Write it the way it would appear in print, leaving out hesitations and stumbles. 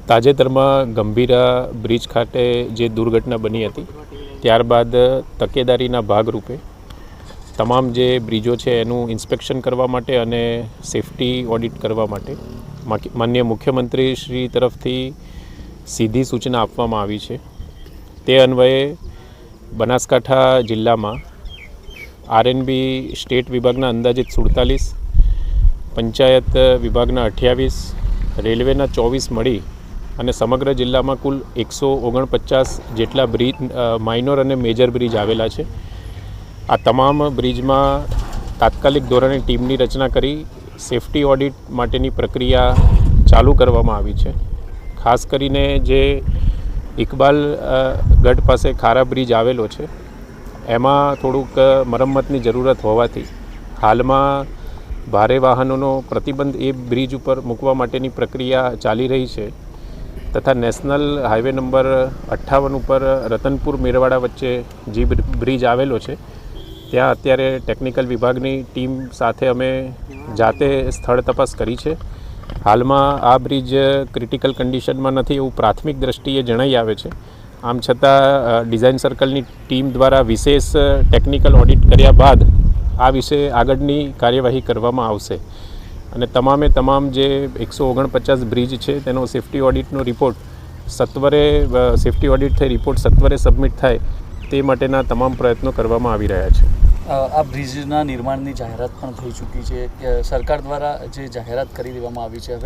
તાજેતરમાં ગંભીરા બ્રિજ ખાતે જે દુર્ઘટના બની હતી ત્યારબાદ તકેદારીના ભાગરૂપે તમામ જે બ્રિજો છે એનું ઇન્સ્પેક્શન કરવા માટે અને સેફટી ઓડિટ કરવા માટે માનનીય મુખ્યમંત્રી શ્રી તરફથી સીધી સૂચના આપવામાં આવી છે। તે અન્વયે બનાસકાંઠા જિલ્લામાં આરએનબી સ્ટેટ વિભાગના અંદાજિત 47, પંચાયત વિભાગના 28, રેલવેના 24 મળી અને સમગ્ર જિલ્લામાં કુલ 149 જેટલા બ્રિજ માઇનોર અને મેજર બ્રિજ આવેલા છે। આ તમામ બ્રિજમાં તાત્કાલિક ધોરણે ટીમની રચના કરી સેફટી ઓડિટ માટેની પ્રક્રિયા ચાલુ કરવામાં આવી છે। ખાસ કરીને જે ઇકબાલ ગઢ પાસે ખારા બ્રિજ આવેલો છે એમાં થોડુંક મરમ્મતની જરૂરત હોવાથી હાલમાં ભારે વાહનોનો પ્રતિબંધ એ બ્રિજ ઉપર મૂકવા માટેની પ્રક્રિયા ચાલી રહી છે તથા નેશનલ હાઈવે નંબર 58 ઉપર રતનપુર મેરવાડા વચ્ચે જે બ્રિજ આવેલો છે ત્યાં અત્યારે ટેકનિકલ વિભાગની ટીમ સાથે અમે જાતે સ્થળ તપાસ કરી છે। હાલમાં આ બ્રિજ ક્રિટિકલ કન્ડિશનમાં નથી એવું પ્રાથમિક દ્રષ્ટિએ જણાઈ આવે છે। આમ છતાં ડિઝાઇન સર્કલની ટીમ દ્વારા વિશેષ ટેકનિકલ ઓડિટ કર્યા બાદ આ વિશે આગળની કાર્યવાહી કરવામાં આવશે અને તમામ જે 149 બ્રિજ છે તેનો સેફટી ઓડિટનો રિપોર્ટ સત્વરે સેફટી ઓડિટ થઈ રિપોર્ટ સત્વરે સબમિટ થાય તે માટેના તમામ પ્રયત્નો કરવામાં આવી રહ્યા છે। આ બ્રિજના નિર્માણની જાહેરાત પણ થઈ ચૂકી છે, સરકાર દ્વારા જે જાહેરાત કરી દેવામાં આવી છે, હવે